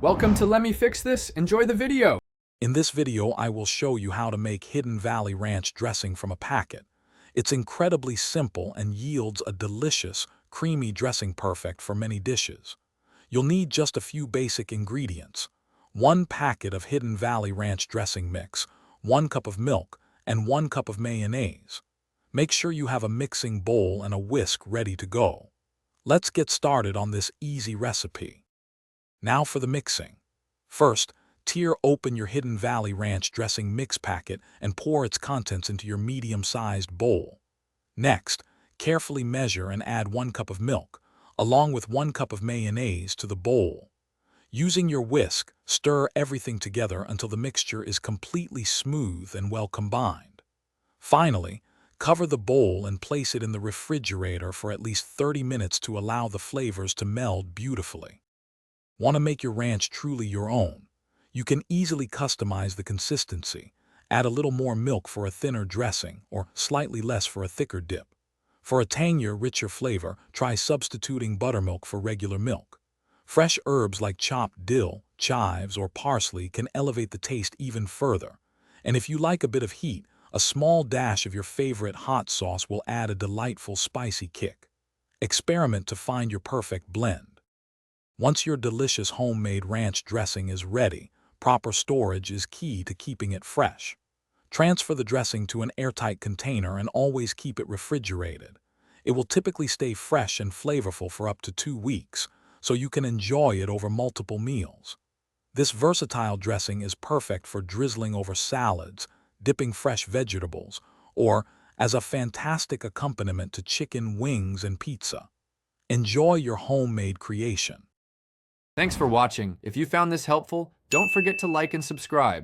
Welcome to Let Me Fix This. Enjoy the video. In this video, I will show you how to make Hidden Valley Ranch dressing from a packet. It's incredibly simple and yields a delicious, creamy dressing perfect for many dishes. You'll need just a few basic ingredients: 1 packet of Hidden Valley Ranch dressing mix, 1 cup of milk, and 1 cup of mayonnaise. Make sure you have a mixing bowl and a whisk ready to go. Let's get started on this easy recipe. Now for the mixing. First, tear open your Hidden Valley Ranch dressing mix packet and pour its contents into your medium-sized bowl. Next, carefully measure and add 1 cup of milk, along with 1 cup of mayonnaise to the bowl. Using your whisk, stir everything together until the mixture is completely smooth and well combined. Finally, cover the bowl and place it in the refrigerator for at least 30 minutes to allow the flavors to meld beautifully. Want to make your ranch truly your own? You can easily customize the consistency. Add a little more milk for a thinner dressing or slightly less for a thicker dip. For a tangier, richer flavor, try substituting buttermilk for regular milk. Fresh herbs like chopped dill, chives, or parsley can elevate the taste even further. And if you like a bit of heat, a small dash of your favorite hot sauce will add a delightful spicy kick. Experiment to find your perfect blend. Once your delicious homemade ranch dressing is ready, proper storage is key to keeping it fresh. Transfer the dressing to an airtight container and always keep it refrigerated. It will typically stay fresh and flavorful for up to 2 weeks, so you can enjoy it over multiple meals. This versatile dressing is perfect for drizzling over salads, dipping fresh vegetables, or as a fantastic accompaniment to chicken wings and pizza. Enjoy your homemade creation. Thanks for watching. If you found this helpful, don't forget to like and subscribe.